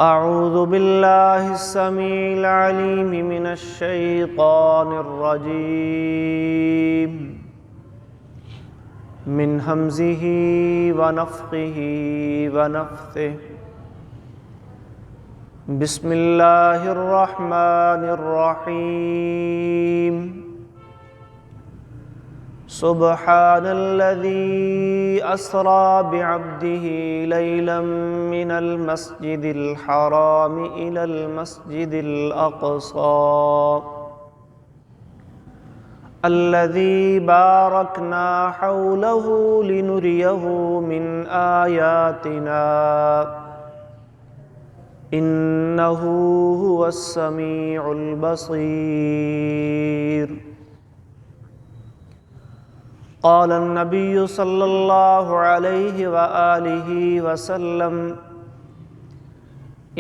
أعوذ بالله السميع العليم من الشيطان الرجيم من همزه ونفخه ونفثه بسم الله الرحمن الرحيم سبحان الذي أسرى بعبده ليلا من المسجد الحرام إلى المسجد الأقصى الذي باركنا حوله لنريه من آياتنا إنه هو السميع البصير. قال النبي صلى الله عليه وآله وسلم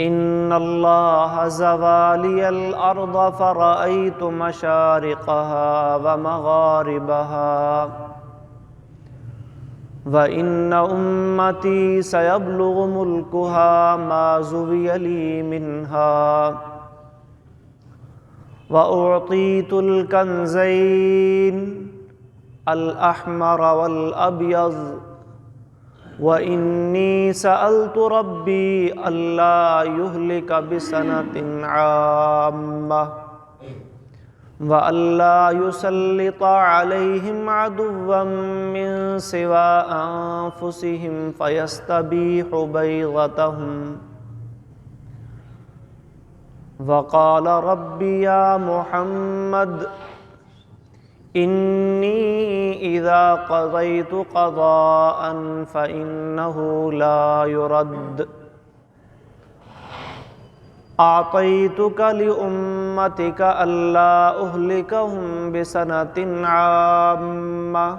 إن الله زوى لي الأرض فرأيت مشارقها ومغاربها وإن أمتي سيبلغ ملكها ما زوي لي منها وأعطيت الكنزين الأحمر والأبيض وإني سألت ربي ألا يهلك بسنة عامة وألا يسلط عليهم عدوا من سوى أنفسهم فيستبيح بيضتهم وقال ربي يا محمد إني إذا قضيت قضاء فإنه لا يرد أعطيتك لأمتك ألا أهلكهم بسنة عامة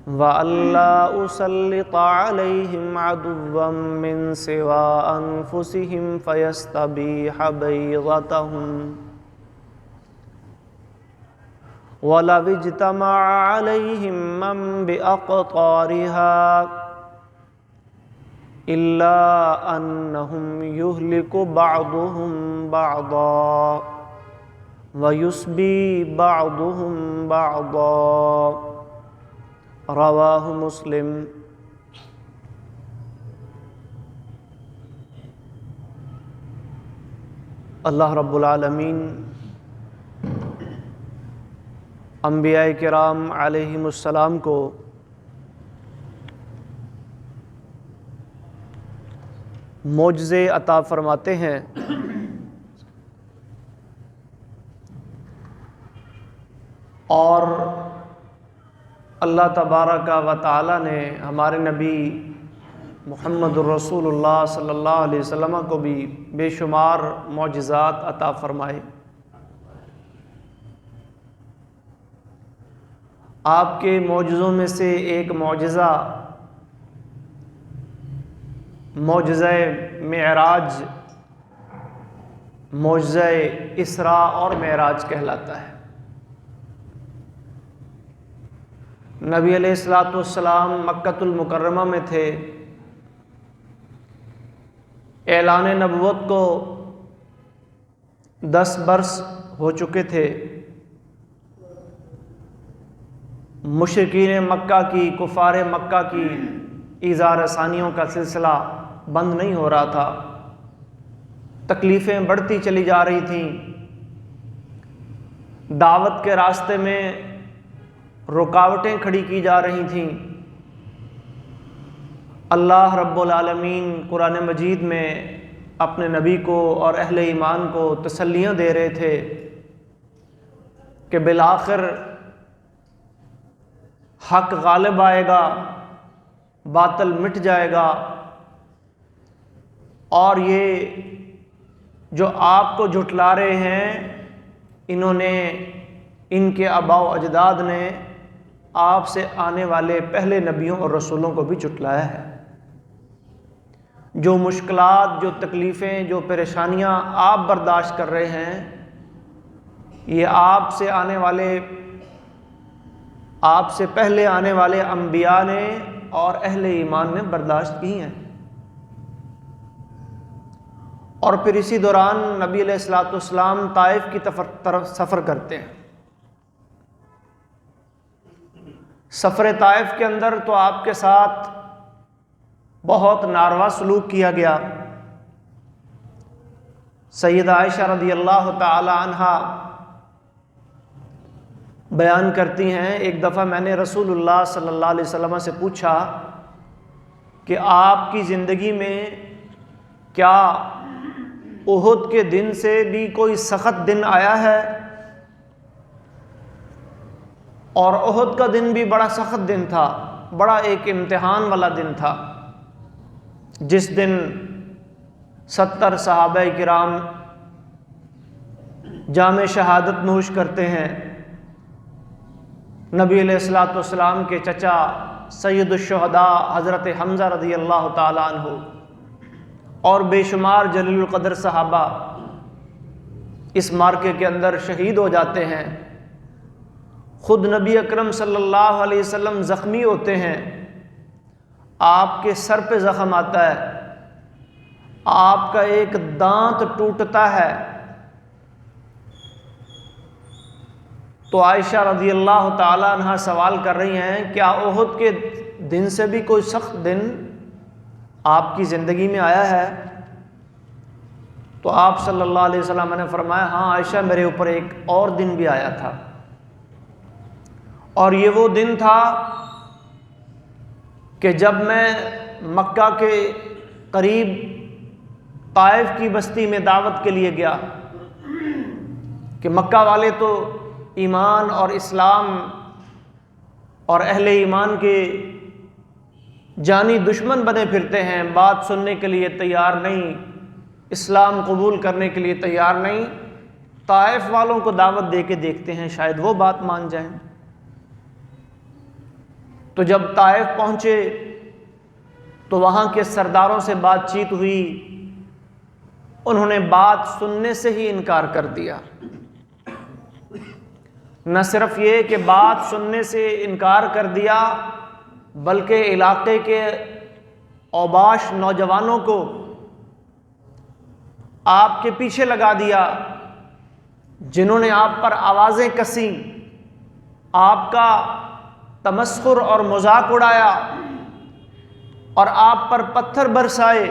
وألا أسلط عليهم عدوا من سوى أنفسهم فيستبيح بيضتهم وَلَوِ اجْتَمَعَ عَلَيْهِمْ مَنْ بِأَقْطَارِهَا إِلَّا أَنَّهُمْ يُهْلِكُ بَعْضُهُمْ بَعْضًا وَيُسْبِي بَعْضُهُمْ بَعْضًا. رواہ مسلم. اللہ رب العالمین انبیاء کرام علیہم السلام کو معجزے عطا فرماتے ہیں اور اللہ تبارک و تعالی نے ہمارے نبی محمد الرسول اللہ صلی اللہ علیہ وسلم کو بھی بے شمار معجزات عطا فرمائے. آپ کے معجزوں میں سے ایک معجزہ معجزہ معراج، معجزہ اسراء اور معراج کہلاتا ہے. نبی علیہ الصلوۃ والسلام مکۃ المکرمہ میں تھے. اعلان نبوت کو 10 برس ہو چکے تھے. مشرکین مکہ کی، کفار مکہ کی ایذا رسانیوں کا سلسلہ بند نہیں ہو رہا تھا. تکلیفیں بڑھتی چلی جا رہی تھیں. دعوت کے راستے میں رکاوٹیں کھڑی کی جا رہی تھیں. اللہ رب العالمین قرآن مجید میں اپنے نبی کو اور اہل ایمان کو تسلیاں دے رہے تھے کہ بالآخر حق غالب آئے گا، باطل مٹ جائے گا، اور یہ جو آپ کو جھٹلا رہے ہیں انہوں نے، ان کے آباء و اجداد نے آپ سے آنے والے پہلے نبیوں اور رسولوں کو بھی جھٹلایا ہے. جو مشکلات، جو تکلیفیں، جو پریشانیاں آپ برداشت کر رہے ہیں یہ آپ سے پہلے آنے والے انبیاء نے اور اہل ایمان نے برداشت کی ہیں. اور پھر اسی دوران نبی علیہ الصلوۃ والسلام طائف کی طرف سفر کرتے ہیں۔ سفر طائف کے اندر تو آپ کے ساتھ بہت ناروا سلوک کیا گیا۔ سیدہ عائشہ رضی اللہ تعالی عنہا بیان کرتی ہیں، ایک دفعہ میں نے رسول اللہ صلی اللہ علیہ وسلم سے پوچھا کہ آپ کی زندگی میں کیا احد کے دن سے بھی کوئی سخت دن آیا ہے؟ اور احد کا دن بھی بڑا سخت دن تھا، بڑا ایک امتحان والا دن تھا، جس دن 70 صحابہ کرام جام شہادت نوش کرتے ہیں۔ نبی علیہ الصلوۃ والسلام کے چچا سید الشہداء حضرت حمزہ رضی اللہ تعالی عنہ اور بے شمار جلیل القدر صحابہ اس مارکے کے اندر شہید ہو جاتے ہیں۔ خود نبی اکرم صلی اللہ علیہ وسلم زخمی ہوتے ہیں، آپ کے سر پہ زخم آتا ہے، آپ کا ایک دانت ٹوٹتا ہے۔ تو عائشہ رضی اللہ تعالی عنہ سوال کر رہی ہیں، کیا احد کے دن سے بھی کوئی سخت دن آپ کی زندگی میں آیا ہے؟ تو آپ صلی اللہ علیہ وسلم نے فرمایا، ہاں عائشہ، میرے اوپر ایک اور دن بھی آیا تھا، اور یہ وہ دن تھا کہ جب میں مکہ کے قریب طائف کی بستی میں دعوت کے لیے گیا، کہ مکہ والے تو ایمان اور اسلام اور اہل ایمان کے جانی دشمن بنے پھرتے ہیں، بات سننے کے لیے تیار نہیں، اسلام قبول کرنے کے لیے تیار نہیں۔ طائف والوں کو دعوت دے کے دیکھتے ہیں، شاید وہ بات مان جائیں۔ تو جب طائف پہنچے تو وہاں کے سرداروں سے بات چیت ہوئی، انہوں نے بات سننے سے ہی انکار کر دیا۔ نہ صرف یہ کہ بات سننے سے انکار کر دیا، بلکہ علاقے کے اوباش نوجوانوں کو آپ کے پیچھے لگا دیا، جنہوں نے آپ پر آوازیں کسیں، آپ کا تمسخر اور مذاق اڑایا، اور آپ پر پتھر برسائے،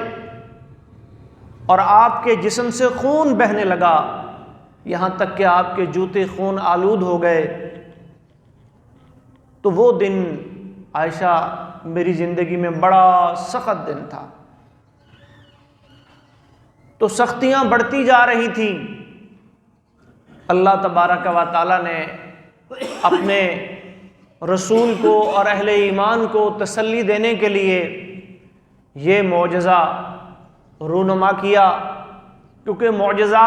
اور آپ کے جسم سے خون بہنے لگا، یہاں تک کہ آپ کے جوتے خون آلود ہو گئے۔ تو وہ دن عائشہ میری زندگی میں بڑا سخت دن تھا۔ تو سختیاں بڑھتی جا رہی تھیں۔ اللہ تبارک و تعالی نے اپنے رسول کو اور اہل ایمان کو تسلی دینے کے لیے یہ معجزہ رونما کیا، کیونکہ معجزہ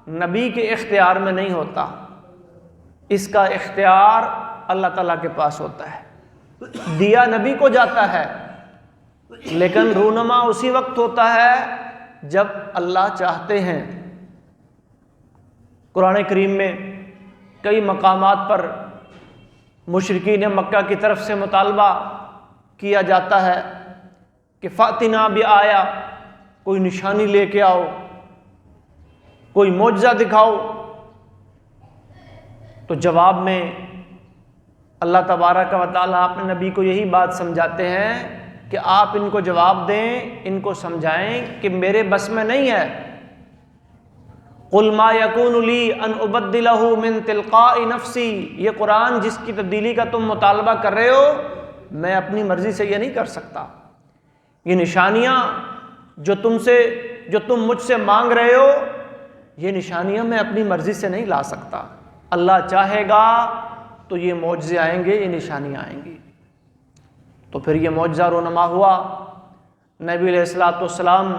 نبی کے اختیار میں نہیں ہوتا، اس کا اختیار اللہ تعالیٰ کے پاس ہوتا ہے۔ دیا نبی کو جاتا ہے، لیکن رونما اسی وقت ہوتا ہے جب اللہ چاہتے ہیں۔ قرآن کریم میں کئی مقامات پر مشرکین مکہ کی طرف سے مطالبہ کیا جاتا ہے کہ فاتنا بآیا، کوئی نشانی لے کے آؤ، کوئی معجزہ دکھاؤ۔ تو جواب میں اللہ تبارک و تعالیٰ اپنے نبی کو یہی بات سمجھاتے ہیں کہ آپ ان کو جواب دیں، ان کو سمجھائیں کہ میرے بس میں نہیں ہے۔ قُلْ مَا يَكُونُ لِي أَنْ أُبَدِّلَهُ مِنْ تِلْقَاءِ نَفْسِي، یہ قرآن جس کی تبدیلی کا تم مطالبہ کر رہے ہو، میں اپنی مرضی سے یہ نہیں کر سکتا۔ یہ نشانیاں جو تم مجھ سے مانگ رہے ہو، یہ نشانیاں میں اپنی مرضی سے نہیں لا سکتا۔ اللہ چاہے گا تو یہ معجزے آئیں گے، یہ نشانیاں آئیں گی۔ تو پھر یہ معجزہ رونما ہوا۔ نبی علیہ الصلوۃ والسلام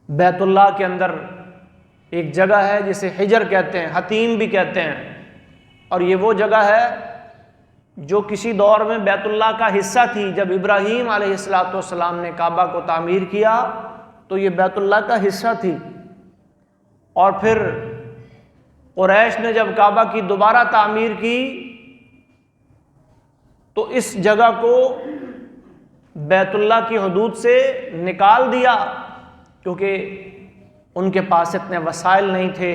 بیت اللہ کے اندر ایک جگہ ہے جسے حجر کہتے ہیں، حتیم بھی کہتے ہیں، اور یہ وہ جگہ ہے جو کسی دور میں بیت اللہ کا حصہ تھی۔ جب ابراہیم علیہ الصلوۃ والسلام نے کعبہ کو تعمیر کیا تو یہ بیت اللہ کا حصہ تھی، اور پھر قریش نے جب کعبہ کی دوبارہ تعمیر کی تو اس جگہ کو بیت اللہ کی حدود سے نکال دیا، کیونکہ ان کے پاس اتنے وسائل نہیں تھے۔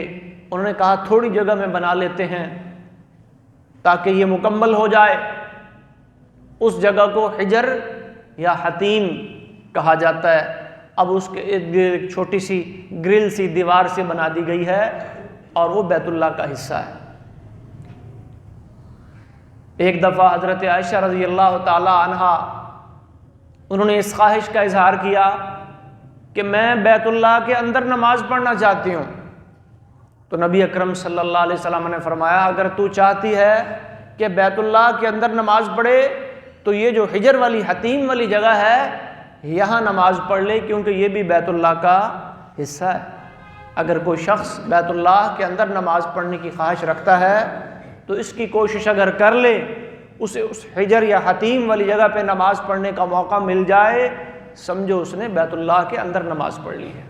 انہوں نے کہا تھوڑی جگہ میں بنا لیتے ہیں تاکہ یہ مکمل ہو جائے۔ اس جگہ کو حجر یا حتیم کہا جاتا ہے۔ اب اس کے ارد گرد ایک چھوٹی سی گرل سی دیوار سے بنا دی گئی ہے اور وہ بیت اللہ کا حصہ ہے۔ ایک دفعہ حضرت عائشہ رضی اللہ تعالی عنہا انہوں نے اس خواہش کا اظہار کیا کہ میں بیت اللہ کے اندر نماز پڑھنا چاہتی ہوں، تو نبی اکرم صلی اللہ علیہ وسلم نے فرمایا اگر تو چاہتی ہے کہ بیت اللہ کے اندر نماز پڑھے تو یہ جو حجر والی حتیم والی جگہ ہے یہاں نماز پڑھ لے، کیونکہ یہ بھی بیت اللہ کا حصہ ہے۔ اگر کوئی شخص بیت اللہ کے اندر نماز پڑھنے کی خواہش رکھتا ہے تو اس کی کوشش اگر کر لے، اسے اس حجر یا حتیم والی جگہ پہ نماز پڑھنے کا موقع مل جائے، سمجھو اس نے بیت اللہ کے اندر نماز پڑھ لی ہے۔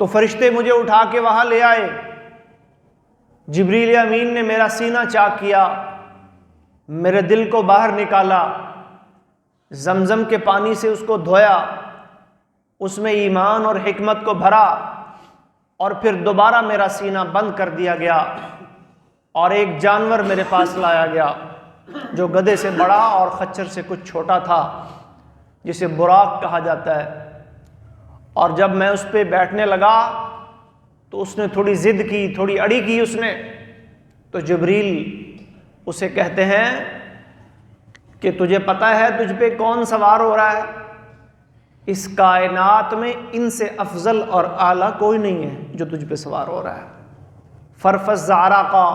تو فرشتے مجھے اٹھا کے وہاں لے آئے، جبریل امین نے میرا سینہ چاک کیا، میرے دل کو باہر نکالا، زمزم کے پانی سے اس کو دھویا، اس میں ایمان اور حکمت کو بھرا، اور پھر دوبارہ میرا سینہ بند کر دیا گیا، اور ایک جانور میرے پاس لایا گیا جو گدھے سے بڑا اور خچر سے کچھ چھوٹا تھا، جسے براق کہا جاتا ہے۔ اور جب میں اس پہ بیٹھنے لگا تو اس نے تھوڑی ضد کی، تھوڑی اڑی کی اس نے، تو جبریل اسے کہتے ہیں کہ تجھے پتہ ہے تجھ پہ کون سوار ہو رہا ہے؟ اس کائنات میں ان سے افضل اور اعلیٰ کوئی نہیں ہے جو تجھ پہ سوار ہو رہا ہے۔ فرفز عراقا،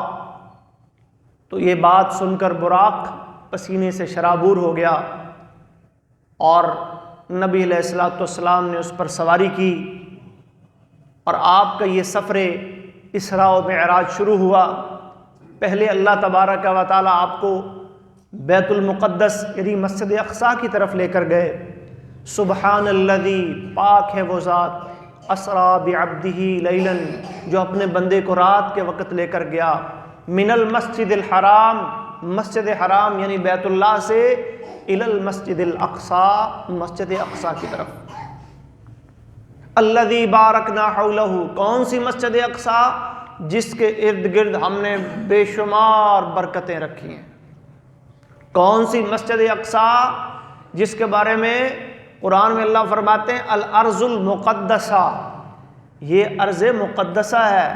تو یہ بات سن کر براق پسینے سے شرابور ہو گیا، اور نبی علیہ الصلوۃ والسلام نے اس پر سواری کی، اور آپ کا یہ سفر اسراء و معراج شروع ہوا۔ پہلے اللہ تبارک و تعالیٰ آپ کو بیت المقدس یعنی مسجد اقصیٰ کی طرف لے کر گئے۔ سبحان الذی، پاک ہے وہ ذات، اسریٰ بعبدہ لیلا، جو اپنے بندے کو رات کے وقت لے کر گیا، من المسجد الحرام، مسجد حرام یعنی بیت اللہ سے، الی المسجد الاقصیٰ، مسجد اقصیٰ کی طرف۔ الذی بارکنا حولہ، کون سی مسجد اقصیٰ؟ جس کے ارد گرد ہم نے بے شمار برکتیں رکھی ہیں۔ کون سی مسجد اقصیٰ؟ جس کے بارے میں قرآن میں اللہ فرماتے ہیں الارض المقدسہ، یہ ارض مقدسہ ہے۔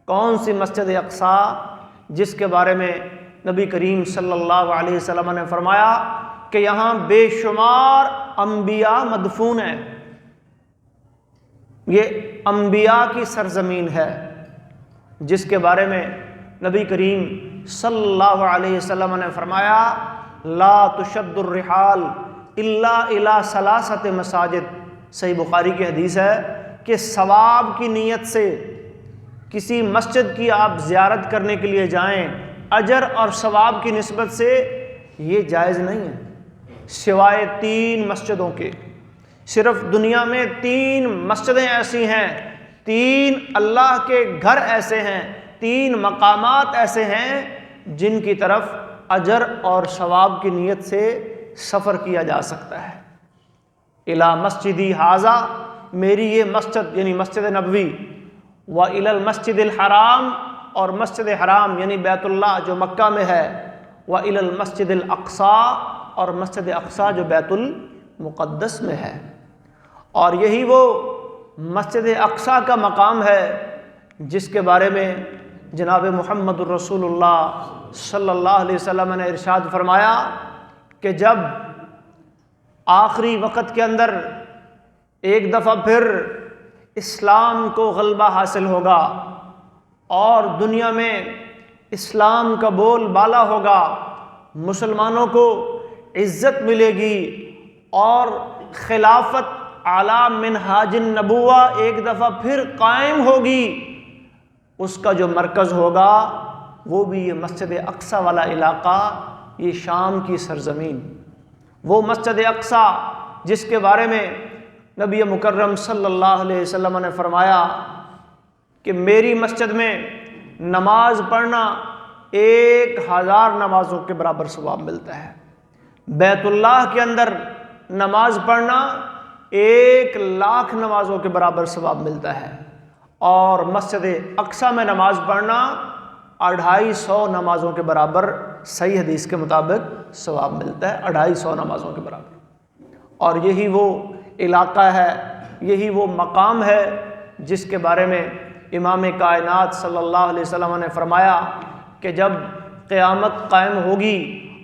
کون سی مسجد اقصیٰ؟ جس کے بارے میں نبی کریم صلی اللہ علیہ وسلم نے فرمایا کہ یہاں بے شمار انبیاء مدفون ہیں، یہ انبیاء کی سرزمین ہے۔ جس کے بارے میں نبی کریم صلی اللہ علیہ وسلم نے فرمایا لا تشد الرحال الا الی ثلاثۃ مساجد، صحیح بخاری کی حدیث ہے کہ ثواب کی نیت سے کسی مسجد کی آپ زیارت کرنے کے لیے جائیں، اجر اور ثواب کی نسبت سے یہ جائز نہیں ہے، سوائے 3 مسجدوں کے۔ صرف دنیا میں 3 مسجدیں ایسی ہیں، 3 اللہ کے گھر ایسے ہیں، 3 مقامات ایسے ہیں جن کی طرف اجر اور ثواب کی نیت سے سفر کیا جا سکتا ہے۔ الی مسجدی ھذا، میری یہ مسجد یعنی مسجد نبوی، و الی المسجد الحرام، اور مسجد حرام یعنی بیت اللہ جو مکہ میں ہے، و الی المسجد الاقصیٰ، اور مسجد اقصیٰ جو بیت المقدس میں ہے۔ اور یہی وہ مسجد اقصیٰ کا مقام ہے جس کے بارے میں جناب محمد الرسول اللہ صلی اللہ علیہ وسلم نے ارشاد فرمایا کہ جب آخری وقت کے اندر ایک دفعہ پھر اسلام کو غلبہ حاصل ہوگا اور دنیا میں اسلام کا بول بالا ہوگا، مسلمانوں کو عزت ملے گی اور خلافت اعلی منہاج النبوہ ایک دفعہ پھر قائم ہوگی، اس کا جو مرکز ہوگا وہ بھی یہ مسجد اقصیٰ والا علاقہ، یہ شام کی سرزمین، وہ مسجد اقصیٰ جس کے بارے میں نبی مکرم صلی اللہ علیہ وسلم نے فرمایا کہ میری مسجد میں نماز پڑھنا 1000 نمازوں کے برابر ثواب ملتا ہے۔ بیت اللہ کے اندر نماز پڑھنا 1,00,000 نمازوں کے برابر ثواب ملتا ہے، اور مسجد اقصی میں نماز پڑھنا 250 نمازوں کے برابر صحیح حدیث کے مطابق ثواب ملتا ہے، 250 نمازوں کے برابر۔ اور یہی وہ علاقہ ہے، یہی وہ مقام ہے جس کے بارے میں امام کائنات صلی اللہ علیہ وسلم نے فرمایا کہ جب قیامت قائم ہوگی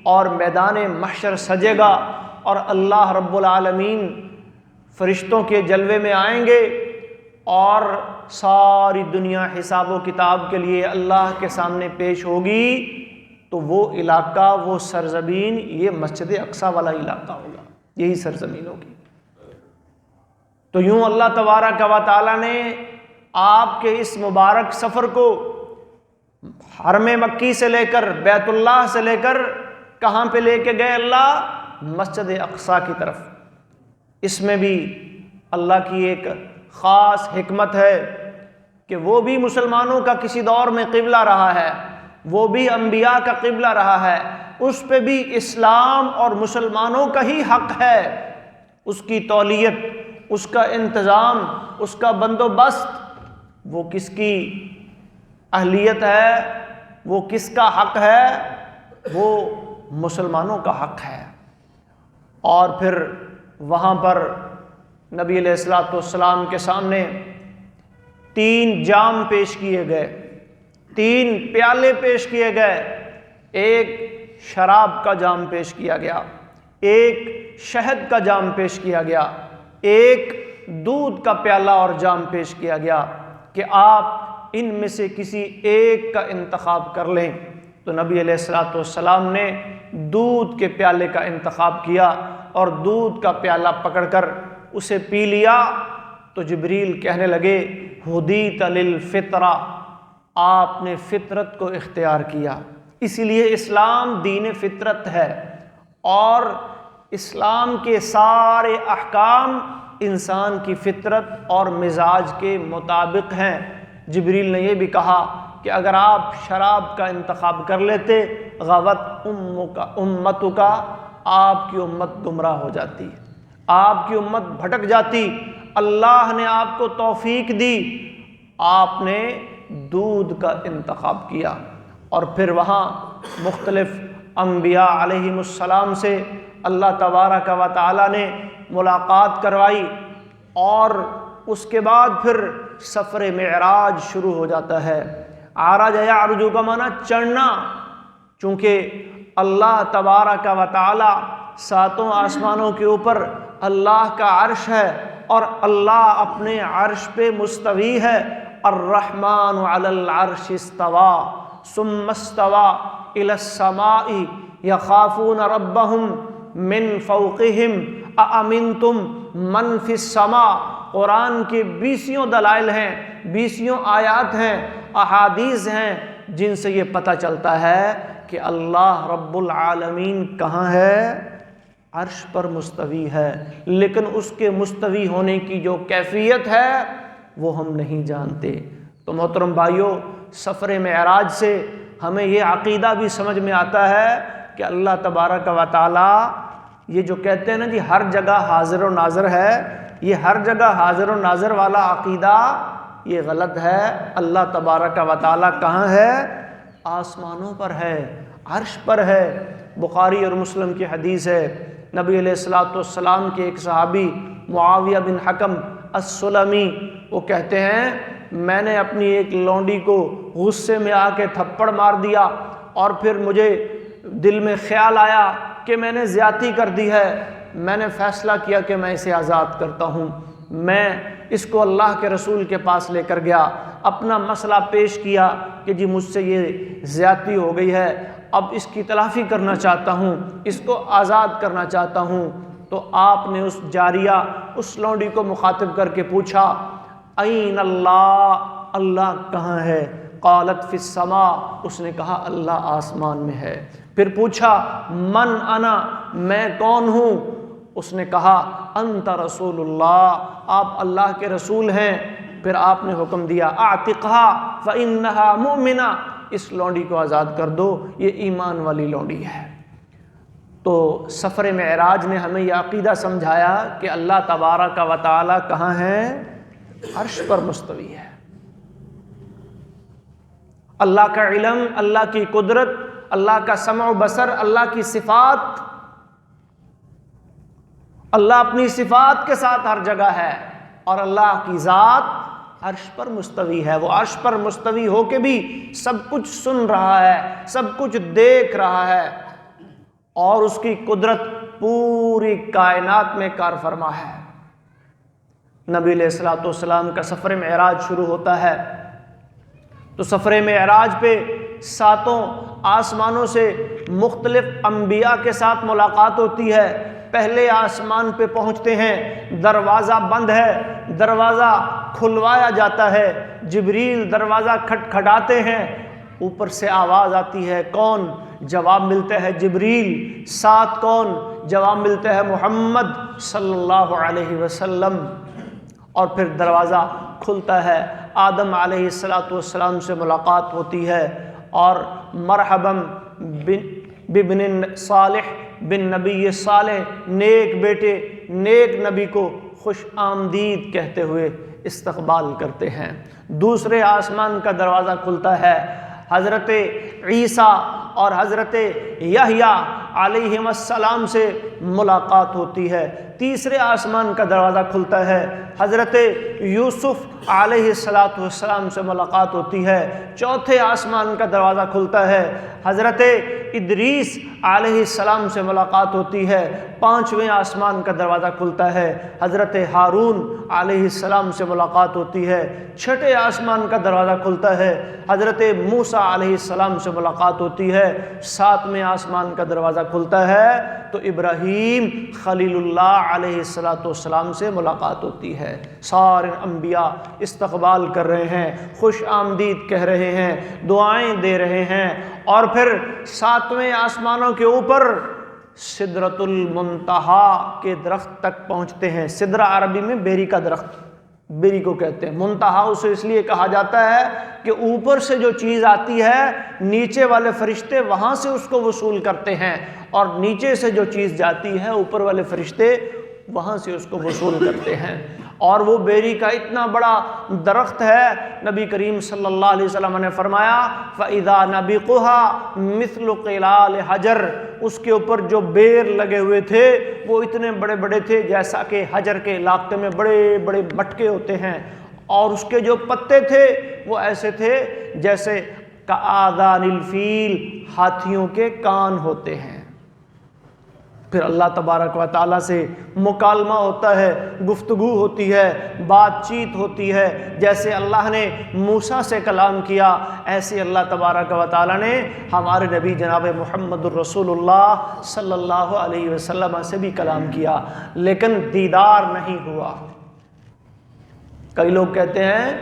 اور میدان محشر سجے گا اور اللہ رب العالمین فرشتوں کے جلوے میں آئیں گے اور ساری دنیا حساب و کتاب کے لیے اللہ کے سامنے پیش ہوگی، تو وہ علاقہ، وہ سرزمین یہ مسجد اقصی والا علاقہ ہوگا، یہی سرزمین ہوگی۔ تو یوں اللہ تبارک و تعالیٰ نے آپ کے اس مبارک سفر کو حرم مکی سے لے کر، بیت اللہ سے لے کر کہاں پہ لے کے گئے اللہ؟ مسجد اقصی کی طرف۔ اس میں بھی اللہ کی ایک خاص حکمت ہے کہ وہ بھی مسلمانوں کا کسی دور میں قبلہ رہا ہے، وہ بھی انبیاء کا قبلہ رہا ہے، اس پہ بھی اسلام اور مسلمانوں کا ہی حق ہے۔ اس کی تولیت، اس کا انتظام، اس کا بندوبست، وہ کس کی اہلیت ہے، وہ کس کا حق ہے؟ وہ مسلمانوں کا حق ہے۔ اور پھر وہاں پر نبی علیہ الصلوۃ والسلام کے سامنے 3 جام پیش کیے گئے، 3 پیالے پیش کیے گئے۔ ایک شراب کا جام پیش کیا گیا، ایک شہد کا جام پیش کیا گیا، ایک دودھ کا پیالہ اور جام پیش کیا گیا کہ آپ ان میں سے کسی ایک کا انتخاب کر لیں۔ تو نبی علیہ الصلوۃ والسلام نے دودھ کے پیالے کا انتخاب کیا اور دودھ کا پیالہ پکڑ کر اسے پی لیا۔ تو جبریل کہنے لگے ہدیت للفطرہ، آپ نے فطرت کو اختیار کیا۔ اسی لیے اسلام دین فطرت ہے، اور اسلام کے سارے احکام انسان کی فطرت اور مزاج کے مطابق ہیں۔ جبریل نے یہ بھی کہا کہ اگر آپ شراب کا انتخاب کر لیتے غوت امتک، آپ کی امت گمراہ ہو جاتی، آپ کی امت بھٹک جاتی۔ اللہ نے آپ کو توفیق دی، آپ نے دودھ کا انتخاب کیا۔ اور پھر وہاں مختلف انبیاء علیہم السلام سے اللہ تبارک و تعالیٰ نے ملاقات کروائی، اور اس کے بعد پھر سفر معراج شروع ہو جاتا ہے۔ عرج یعرج کا معنی چڑھنا، چونکہ اللہ تبارک و تعالیٰ 7 آسمانوں کے اوپر اللہ کا عرش ہے، اور اللہ اپنے عرش پہ مستوی ہے۔ الرحمن علی العرش استوى ثم استوى الى السماء یخافون ربهم من فوقهم اامنتم من فی السماء۔ قرآن کے 20 دلائل ہیں، 20 آیات ہیں، احادیث ہیں، جن سے یہ پتہ چلتا ہے کہ اللہ رب العالمین کہاں ہے؟ عرش پر مستوی ہے، لیکن اس کے مستوی ہونے کی جو کیفیت ہے وہ ہم نہیں جانتے۔ تو محترم بھائیوں، سفر معراج سے ہمیں یہ عقیدہ بھی سمجھ میں آتا ہے کہ اللہ تبارک و تعالیٰ یہ جو کہتے ہیں نا جی ہر جگہ حاضر و ناظر ہے، یہ ہر جگہ حاضر و ناظر والا عقیدہ یہ غلط ہے۔ اللہ تبارک و تعالیٰ کہاں ہے؟ آسمانوں پر ہے، عرش پر ہے۔ بخاری اور مسلم کی حدیث ہے، نبی علیہ الصلوۃ والسلام کے ایک صحابی معاویہ بن حکم السلمی وہ کہتے ہیں میں نے اپنی ایک لونڈی کو غصے میں آ کے تھپڑ مار دیا، اور پھر مجھے دل میں خیال آیا کہ میں نے زیادتی کر دی ہے، میں نے فیصلہ کیا کہ میں اسے آزاد کرتا ہوں۔ میں اس کو اللہ کے رسول کے پاس لے کر گیا، اپنا مسئلہ پیش کیا کہ جی مجھ سے یہ زیادتی ہو گئی ہے، اب اس کی تلافی کرنا چاہتا ہوں، اس کو آزاد کرنا چاہتا ہوں۔ تو آپ نے اس جاریہ، اس لونڈی کو مخاطب کر کے پوچھا این اللہ، اللہ کہاں ہے؟ قالت فی السماء، اس نے کہا اللہ آسمان میں ہے۔ پھر پوچھا من انا، میں کون ہوں؟ اس نے کہا انت رسول اللہ، آپ اللہ کے رسول ہیں۔ پھر آپ نے حکم دیا اعتقھا فانھا مؤمنہ، اس لونڈی کو آزاد کر دو، یہ ایمان والی لونڈی ہے۔ تو سفر معراج نے ہمیں یہ عقیدہ سمجھایا کہ اللہ تبارک و تعالی کہاں ہے؟ عرش پر مستوی ہے۔ اللہ کا علم، اللہ کی قدرت، اللہ کا سمع و بصر، اللہ کی صفات، اللہ اپنی صفات کے ساتھ ہر جگہ ہے، اور اللہ کی ذات عرش پر مستوی ہے۔ وہ عرش پر مستوی ہو کے بھی سب کچھ سن رہا ہے، سب کچھ دیکھ رہا ہے، اور اس کی قدرت پوری کائنات میں کار فرما ہے۔ نبی علیہ الصلوۃ والسلام کا سفر معراج شروع ہوتا ہے تو سفر معراج پہ ساتوں آسمانوں سے مختلف انبیاء کے ساتھ ملاقات ہوتی ہے۔ پہلے آسمان پہ پہنچتے ہیں، دروازہ بند ہے، دروازہ کھلوایا جاتا ہے، جبریل دروازہ کھٹکھٹاتے ہیں، اوپر سے آواز آتی ہے، کون؟ جواب ملتا ہے جبریل۔ ساتھ کون؟ جواب ملتا ہے محمد صلی اللہ علیہ وسلم۔ اور پھر دروازہ کھلتا ہے، آدم علیہ السلام سے ملاقات ہوتی ہے، اور مرحبا بابن صالح، بن نبی صالح، نیک بیٹے نیک نبی کو خوش آمدید کہتے ہوئے استقبال کرتے ہیں۔ دوسرے آسمان کا دروازہ کھلتا ہے، حضرت عیسیٰ اور حضرت یحییٰ علیہم السلام سے ملاقات ہوتی ہے۔ تیسرے آسمان کا دروازہ کھلتا ہے، حضرت یوسف علیہ السلام سے ملاقات ہوتی ہے۔ چوتھے آسمان کا دروازہ کھلتا ہے، حضرت ادریس علیہ السلام سے ملاقات ہوتی ہے۔ پانچویں آسمان کا دروازہ کھلتا ہے، حضرت ہارون علیہ السلام سے ملاقات ہوتی ہے۔ چھٹے آسمان کا دروازہ کھلتا ہے، حضرت موسیٰ علیہ السلام سے ملاقات ہوتی ہے۔ ساتویں آسمان کا دروازہ کھلتا ہے تو ابراہیم خلیل اللہ علیہ السلام سے ملاقات ہوتی ہے۔ سارے انبیاء استقبال کر رہے ہیں، خوش آمدید کہہ رہے ہیں، دعائیں دے رہے ہیں، اور پھر ساتویں آسمانوں کے اوپر سدرۃ المنتہا کے درخت تک پہنچتے ہیں۔ سدرہ عربی میں بیری کا درخت، بیری کو کہتے ہیں۔ منتہا اسے اس لیے کہا جاتا ہے کہ اوپر سے جو چیز آتی ہے نیچے والے فرشتے وہاں سے اس کو وصول کرتے ہیں، اور نیچے سے جو چیز جاتی ہے اوپر والے فرشتے وہاں سے اس کو وصول کرتے ہیں۔ اور وہ بیری کا اتنا بڑا درخت ہے، نبی کریم صلی اللہ علیہ وسلم نے فرمایا فَإِذَا نَبِقُهَا مِثْلُ قِلَالِ حَجَرٍ، اس کے اوپر جو بیر لگے ہوئے تھے وہ اتنے بڑے بڑے تھے جیسا کہ حجر کے علاقے میں بڑے بڑے مٹکے ہوتے ہیں، اور اس کے جو پتے تھے وہ ایسے تھے جیسے کآذان الفیل، ہاتھیوں کے کان ہوتے ہیں۔ پھر اللہ تبارک و تعالیٰ سے مکالمہ ہوتا ہے، گفتگو ہوتی ہے، بات چیت ہوتی ہے۔ جیسے اللہ نے موسیٰ سے کلام کیا، ایسے اللہ تبارک و تعالیٰ نے ہمارے نبی جناب محمد الرسول اللہ صلی اللہ علیہ وسلم سے بھی کلام کیا، لیکن دیدار نہیں ہوا۔ کئی لوگ کہتے ہیں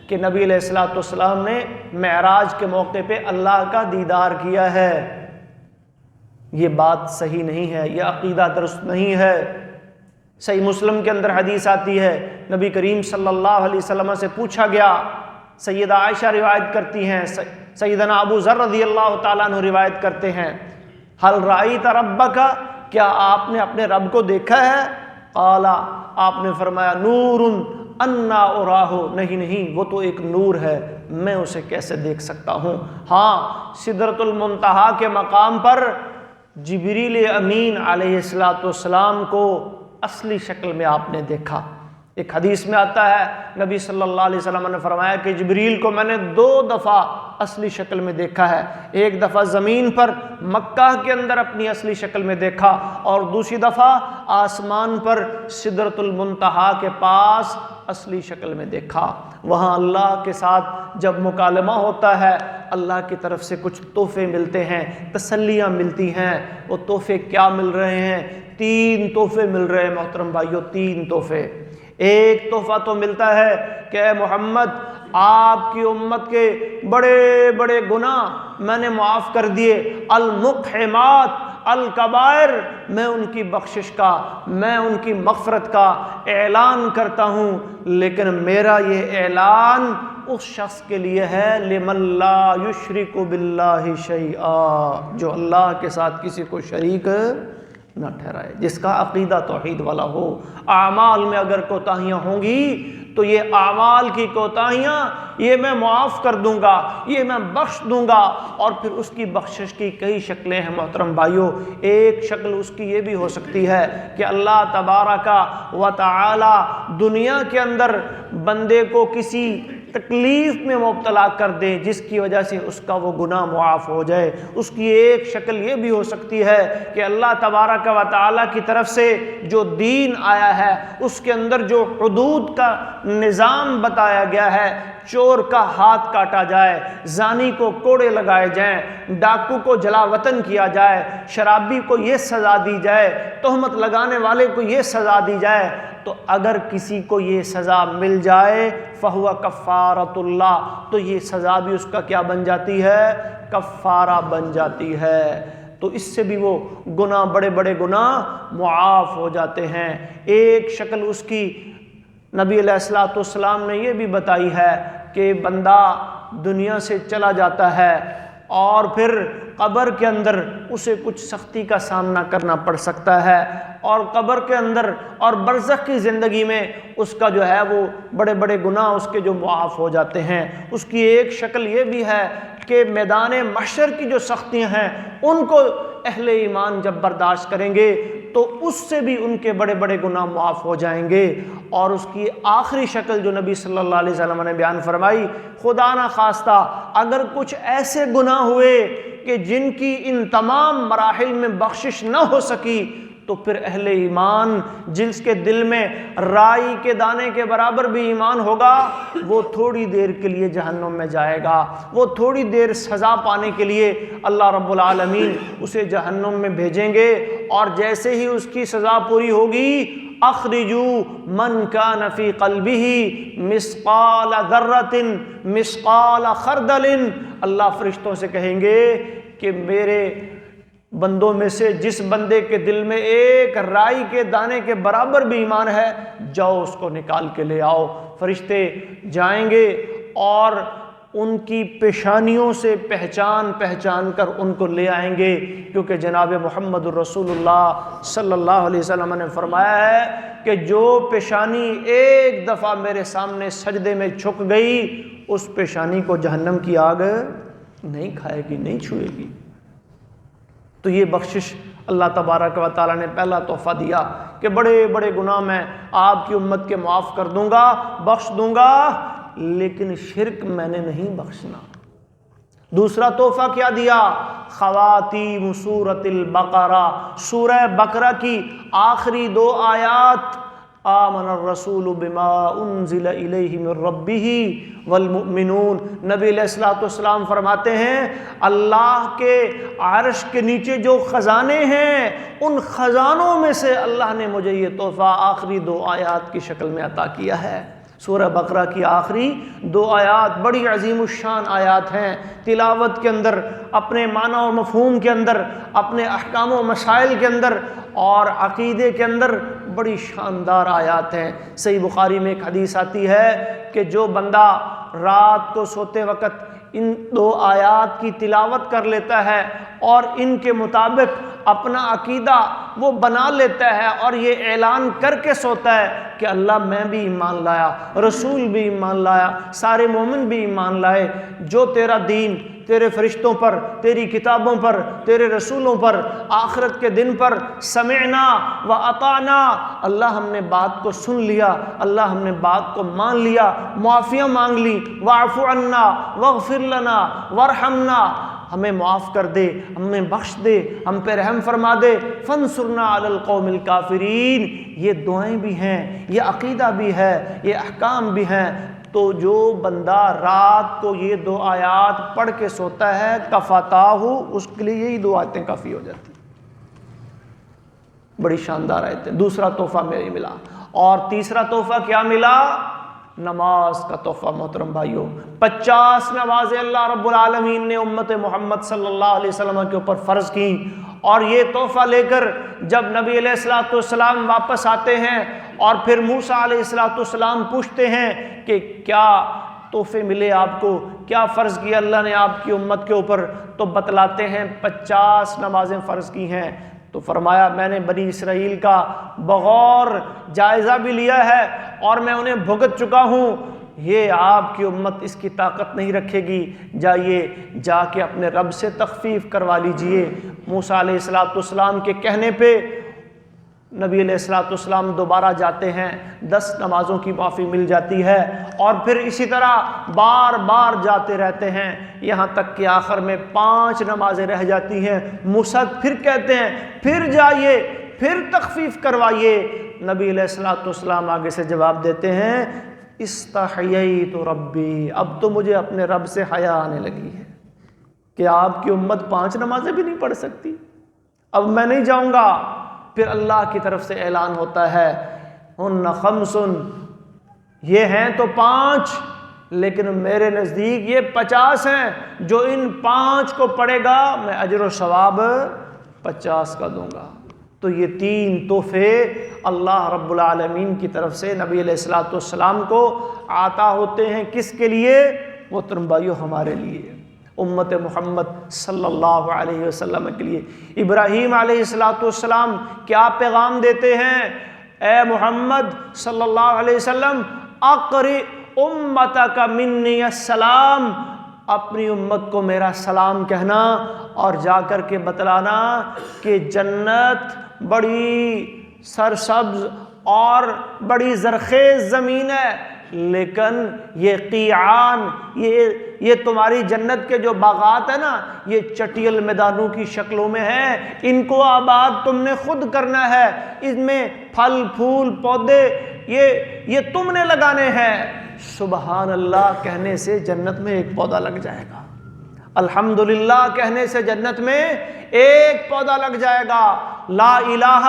کہ نبی علیہ الصلوۃ والسلام نے معراج کے موقع پہ اللہ کا دیدار کیا ہے۔ یہ بات صحیح نہیں ہے، یہ عقیدہ درست نہیں ہے۔ صحیح مسلم کے اندر حدیث آتی ہے، نبی کریم صلی اللہ علیہ وسلم سے پوچھا گیا، سیدہ عائشہ روایت کرتی ہیں، سیدنا ابو ذر رضی اللہ تعالیٰ عنہ روایت کرتے ہیں، ہل رأیت ربک، کیا آپ نے اپنے رب کو دیکھا ہے؟ قال، آپ نے فرمایا نور انا اراہ، نہیں وہ تو ایک نور ہے، میں اسے کیسے دیکھ سکتا ہوں۔ ہاں، سدرۃ المنتہا کے مقام پر جبریل امین علیہ السلام کو اصلی شکل میں آپ نے دیکھا۔ ایک حدیث میں آتا ہے، نبی صلی اللہ علیہ وسلم نے فرمایا کہ جبریل کو میں نے 2 دفعہ اصلی شکل میں دیکھا ہے، ایک دفعہ زمین پر مکہ کے اندر اپنی اصلی شکل میں دیکھا، اور دوسری دفعہ آسمان پر سدرۃ المنتہا کے پاس اصلی شکل میں دیکھا۔ وہاں اللہ کے ساتھ جب مکالمہ ہوتا ہے، اللہ کی طرف سے کچھ تحفے ملتے ہیں، تسلیاں ملتی ہیں۔ وہ تحفے کیا مل رہے ہیں؟ 3 تحفے مل رہے ہیں محترم بھائیوں، 3 تحفے۔ ایک تحفہ تو ملتا ہے کہ اے محمد، آپ کی امت کے بڑے بڑے گناہ میں نے معاف کر دیے، المقحمات، الکبائر، میں ان کی بخشش کا، میں ان کی مغفرت کا اعلان کرتا ہوں، لیکن میرا یہ اعلان اس شخص کے لیے ہے لمن لا یشرک باللہ شیئا، جو اللہ کے ساتھ کسی کو شریک نہ ٹھہرائے، جس کا عقیدہ توحید والا ہو۔ اعمال میں اگر کوتاہیاں ہوں گی تو یہ اعمال کی کوتاہیاں یہ میں معاف کر دوں گا، یہ میں بخش دوں گا، اور پھر اس کی بخشش کی کئی شکلیں ہیں محترم بھائیوں۔ ایک شکل اس کی یہ بھی ہو سکتی ہے کہ اللہ تبارک و تعالی دنیا کے اندر بندے کو کسی تکلیف میں مبتلا کر دیں جس کی وجہ سے اس کا وہ گناہ معاف ہو جائے۔ اس کی ایک شکل یہ بھی ہو سکتی ہے کہ اللہ تبارک و تعالی کی طرف سے جو دین آیا ہے اس کے اندر جو حدود کا نظام بتایا گیا ہے، چور کا ہاتھ کاٹا جائے، زانی کو کوڑے لگائے جائیں، ڈاکو کو جلا وطن کیا جائے، شرابی کو یہ سزا دی جائے، تہمت لگانے والے کو یہ سزا دی جائے، تو اگر کسی کو یہ سزا مل جائے فہو کفارۃ اللہ، تو یہ سزا بھی اس کا کیا بن جاتی ہے؟ کفارہ بن جاتی ہے۔ تو اس سے بھی وہ گناہ، بڑے بڑے گناہ معاف ہو جاتے ہیں۔ ایک شکل اس کی نبی علیہ الصلوۃ والسلام نے یہ بھی بتائی ہے کہ بندہ دنیا سے چلا جاتا ہے اور پھر قبر کے اندر اسے کچھ سختی کا سامنا کرنا پڑ سکتا ہے، اور قبر کے اندر اور برزخ کی زندگی میں اس کا جو ہے وہ بڑے بڑے گناہ اس کے جو معاف ہو جاتے ہیں۔ اس کی ایک شکل یہ بھی ہے کہ میدان محشر کی جو سختیاں ہیں ان کو اہل ایمان جب برداشت کریں گے تو اس سے بھی ان کے بڑے بڑے گناہ معاف ہو جائیں گے۔ اور اس کی آخری شکل جو نبی صلی اللہ علیہ وسلم نے بیان فرمائی، خدا نہ خواستہ اگر کچھ ایسے گناہ ہوئے کہ جن کی ان تمام مراحل میں بخشش نہ ہو سکی، تو پھر اہل ایمان جس کے دل میں رائی کے دانے کے برابر بھی ایمان ہوگا، وہ تھوڑی دیر کے لیے جہنم میں جائے گا، وہ تھوڑی دیر سزا پانے کے لیے اللہ رب العالمین اسے جہنم میں بھیجیں گے، اور جیسے ہی اس کی سزا پوری ہوگی، اخرجوا من کان فی قلبہ مثقال ذرۃ مثقال خردل، اللہ فرشتوں سے کہیں گے کہ میرے بندوں میں سے جس بندے کے دل میں ایک رائی کے دانے کے برابر بھی ایمان ہے، جاؤ اس کو نکال کے لے آؤ۔ فرشتے جائیں گے اور ان کی پیشانیوں سے پہچان کر ان کو لے آئیں گے، کیونکہ جناب محمد الرسول اللہ صلی اللہ علیہ وسلم نے فرمایا ہے کہ جو پیشانی ایک دفعہ میرے سامنے سجدے میں جھک گئی، اس پیشانی کو جہنم کی آگ نہیں کھائے گی، نہیں چھوئے گی۔ تو یہ بخشش اللہ تبارک و تعالیٰ نے پہلا تحفہ دیا کہ بڑے بڑے گناہ میں آپ کی امت کے معاف کر دوں گا، بخش دوں گا، لیکن شرک میں نے نہیں بخشنا۔ دوسرا تحفہ کیا دیا؟ خواتیم سورۃ البقرہ، سورہ بقرہ کی آخری 2 آیات، آمن الرسول بما انزل الیہ من ربہ والمؤمنون۔ نبی علیہ الصلوۃ والسلام فرماتے ہیں اللہ کے عرش کے نیچے جو خزانے ہیں، ان خزانوں میں سے اللہ نے مجھے یہ تحفہ آخری 2 آیات کی شکل میں عطا کیا ہے۔ سورہ بقرہ کی آخری 2 آیات بڑی عظیم الشان آیات ہیں، تلاوت کے اندر، اپنے معنی و مفہوم کے اندر، اپنے احکام و مسائل کے اندر اور عقیدے کے اندر بڑی شاندار آیات ہیں۔ صحیح بخاری میں ایک حدیث آتی ہے کہ جو بندہ رات کو سوتے وقت ان 2 آیات کی تلاوت کر لیتا ہے اور ان کے مطابق اپنا عقیدہ وہ بنا لیتا ہے اور یہ اعلان کر کے سوتا ہے کہ اللہ میں بھی ایمان لایا، رسول بھی ایمان لایا، سارے مومن بھی ایمان لائے، جو تیرا دین، تیرے فرشتوں پر، تیری کتابوں پر، تیرے رسولوں پر، آخرت کے دن پر، سمعنا و اطعنا، اللہ ہم نے بات کو سن لیا، اللہ ہم نے بات کو مان لیا، معافیاں مانگ لی، واعف عنا واغفر لنا وارحمنا، ہمیں معاف کر دے، ہمیں بخش دے، ہم پہ رحم فرما دے، فانصرنا علی القوم الکافرین۔ یہ دعائیں بھی ہیں، یہ عقیدہ بھی ہے، یہ احکام بھی ہیں۔ تو جو بندہ رات کو یہ 2 آیات پڑھ کے سوتا ہے کفاتاہ، اس کے لیے یہی 2 آیتیں کافی ہو جاتی، بڑی شاندار آیتیں۔ دوسرا تحفہ میرے ملا، اور تیسرا تحفہ کیا ملا؟ نماز کا تحفہ محترم بھائیوں، 50 نمازیں اللہ رب العالمین نے امت محمد صلی اللہ علیہ وسلم کے اوپر فرض کی، اور یہ تحفہ لے کر جب نبی علیہ السلام واپس آتے ہیں اور پھر موسیٰ علیہ السلام پوچھتے ہیں کہ کیا تحفے ملے آپ کو، کیا فرض کیا اللہ نے آپ کی امت کے اوپر، تو بتلاتے ہیں 50 نمازیں فرض کی ہیں۔ تو فرمایا میں نے بنی اسرائیل کا بغور جائزہ بھی لیا ہے اور میں انہیں بھگت چکا ہوں، یہ آپ کی امت اس کی طاقت نہیں رکھے گی، جائیے جا کے اپنے رب سے تخفیف کروا لیجئے۔ موسیٰ علیہ السلام کے کہنے پہ نبی علیہ السلام دوبارہ جاتے ہیں، 10 نمازوں کی معافی مل جاتی ہے، اور پھر اسی طرح بار بار جاتے رہتے ہیں، یہاں تک کہ آخر میں 5 نمازیں رہ جاتی ہیں۔ موسیٰ پھر کہتے ہیں پھر جائیے، پھر تخفیف کروائیے۔ نبی علیہ السلام آگے سے جواب دیتے ہیں استحییت ربی، اب تو مجھے اپنے رب سے حیا آنے لگی ہے کہ آپ کی امت 5 نمازیں بھی نہیں پڑھ سکتی، اب میں نہیں جاؤں گا۔ پھر اللہ کی طرف سے اعلان ہوتا ہے ہن خمس، یہ ہیں تو 5 لیکن میرے نزدیک یہ 50 ہیں، جو ان 5 کو پڑھے گا میں اجر و ثواب 50 کا دوں گا۔ تو یہ 3 تحفے اللہ رب العالمین کی طرف سے نبی علیہ السلام کو عطا ہوتے ہیں، کس کے لیے؟ محترم بھائیو ہمارے لیے، امت محمد صلی اللہ علیہ وسلم کے لیے۔ ابراہیم علیہ السلام کیا پیغام دیتے ہیں؟ اے محمد صلی اللہ علیہ وسلم اقرئ امتک منی السلام، اپنی امت کو میرا سلام کہنا اور جا کر کے بتلانا کہ جنت بڑی سرسبز اور بڑی زرخیز زمین ہے، لیکن یہ قیعان، یہ تمہاری جنت کے جو باغات ہیں نا، یہ چٹیل میدانوں کی شکلوں میں ہیں، ان کو آباد تم نے خود کرنا ہے، ان میں پھل پھول پودے یہ تم نے لگانے ہیں۔ سبحان اللہ کہنے سے جنت میں ایک پودا لگ جائے گا، الحمدللہ کہنے سے جنت میں ایک پودا لگ جائے گا، لا الہ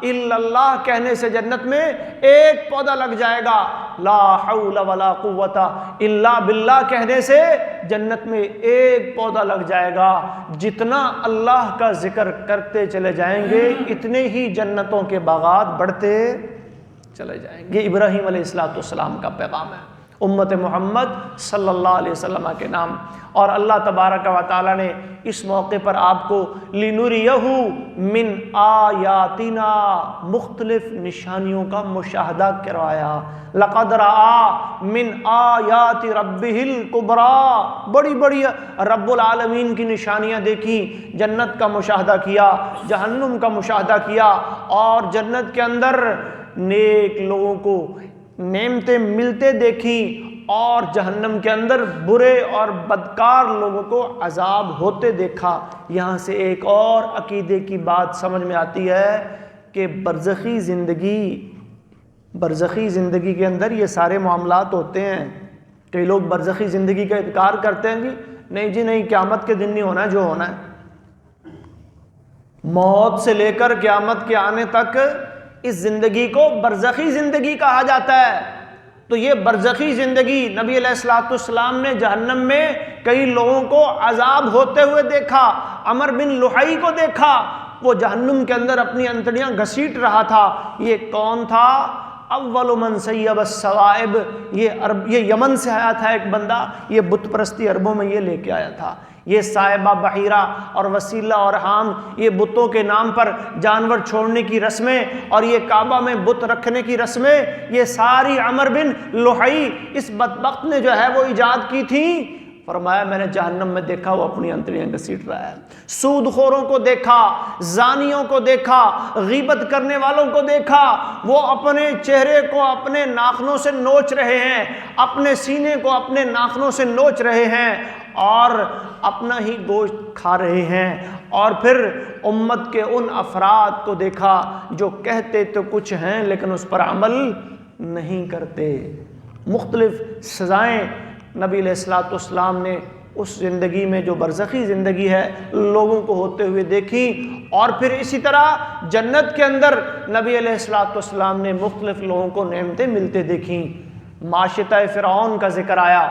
الا اللہ کہنے سے جنت میں ایک پودا لگ جائے گا، لا حول ولا قوت الا باللہ کہنے سے جنت میں ایک پودا لگ جائے گا۔ جتنا اللہ کا ذکر کرتے چلے جائیں گے اتنے ہی جنتوں کے باغات بڑھتے چلے جائیں گے۔ ابراہیم علیہ السلام کا پیغام ہے امت محمد صلی اللہ علیہ وسلم کے نام، اور اللہ تبارک و تعالی نے اس موقع پر آپ کو لِنُرِيَهُ مِنْ آیاتنا، مختلف نشانیوں کا مشاہدہ کروایا۔ لَقَدْ رَآ مِنْ آیات رَبِّهِ الْكُبْرَى، بڑی بڑی رب العالمین کی نشانیاں دیکھی، جنت کا مشاہدہ کیا، جہنم کا مشاہدہ کیا، اور جنت کے اندر نیک لوگوں کو نعمتیں ملتے دیکھی، اور جہنم کے اندر برے اور بدکار لوگوں کو عذاب ہوتے دیکھا۔ یہاں سے ایک اور عقیدے کی بات سمجھ میں آتی ہے کہ برزخی زندگی کے اندر یہ سارے معاملات ہوتے ہیں۔ کئی لوگ برزخی زندگی کا انکار کرتے ہیں، جی نہیں قیامت کے دن نہیں ہونا ہے، جو ہونا ہے موت سے لے کر قیامت کے آنے تک اس زندگی کو برزخی زندگی کہا جاتا ہے۔ تو یہ برزخی زندگی، نبی علیہ السلام نے جہنم میں کئی لوگوں کو عذاب ہوتے ہوئے دیکھا۔ عمر بن لحی کو دیکھا، وہ جہنم کے اندر اپنی انتڑیاں گھسیٹ رہا تھا۔ یہ کون تھا؟ اول من سیب السوائب، یہ یمن سے آیا تھا ایک بندہ، یہ بت پرستی عربوں میں یہ لے کے آیا تھا۔ یہ صاحبہ بحیرہ اور وسیلہ اور حام، یہ بتوں کے نام پر جانور چھوڑنے کی رسمیں، اور یہ کعبہ میں بت رکھنے کی رسمیں، یہ ساری عمر بن لحی اس بدبخت نے جو ہے وہ ایجاد کی تھی۔ فرمایا میں نے جہنم میں دیکھا وہ اپنی انتڑیاں گھسیٹ رہا ہے۔ سود خوروں کو دیکھا، زانیوں کو دیکھا، غیبت کرنے والوں کو دیکھا، وہ اپنے چہرے کو اپنے ناخنوں سے نوچ رہے ہیں، اپنے سینے کو اپنے ناخنوں سے نوچ رہے ہیں، اور اپنا ہی گوشت کھا رہے ہیں۔ اور پھر امت کے ان افراد کو دیکھا جو کہتے تو کچھ ہیں لیکن اس پر عمل نہیں کرتے۔ مختلف سزائیں نبی علیہ السلام نے اس زندگی میں جو برزخی زندگی ہے لوگوں کو ہوتے ہوئے دیکھی، اور پھر اسی طرح جنت کے اندر نبی علیہ السلام نے مختلف لوگوں کو نعمتیں ملتے دیکھیں۔ معاشطہ فرعون کا ذکر آیا۔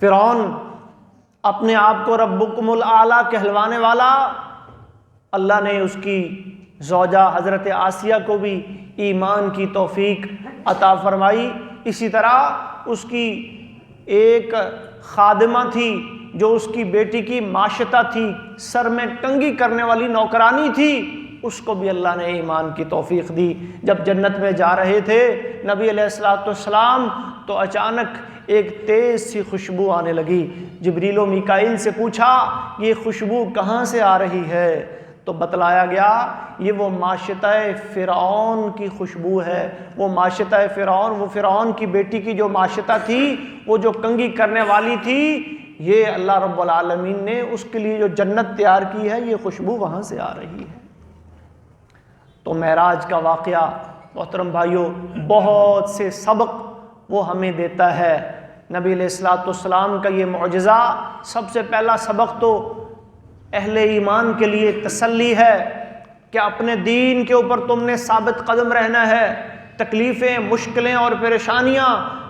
فرعون اپنے آپ کو ربکم الاعلیٰ کہلوانے والا، اللہ نے اس کی زوجہ حضرت آسیہ کو بھی ایمان کی توفیق عطا فرمائی۔ اسی طرح اس کی ایک خادمہ تھی جو اس کی بیٹی کی معاشطہ تھی، سر میں کنگھی کرنے والی نوکرانی تھی، اس کو بھی اللہ نے ایمان کی توفیق دی۔ جب جنت میں جا رہے تھے نبی علیہ الصلوۃ والسلام تو اچانک ایک تیز سی خوشبو آنے لگی۔ جبریل و میکائیل سے پوچھا یہ خوشبو کہاں سے آ رہی ہے؟ تو بتلایا گیا یہ وہ معاشطہ فرعون کی خوشبو ہے۔ وہ معاشطہ فرعون، وہ فرعون کی بیٹی کی جو معاشطہ تھی، وہ جو کنگھی کرنے والی تھی، یہ اللہ رب العالمین نے اس کے لیے جو جنت تیار کی ہے، یہ خوشبو وہاں سے آ رہی ہے۔ تو معراج کا واقعہ محترم بھائیوں بہت سے سبق وہ ہمیں دیتا ہے۔ نبی علیہ الصلوۃ والسلام کا یہ معجزہ سب سے پہلا سبق تو اہل ایمان کے لیے تسلی ہے کہ اپنے دین کے اوپر تم نے ثابت قدم رہنا ہے۔ تکلیفیں، مشکلیں اور پریشانیاں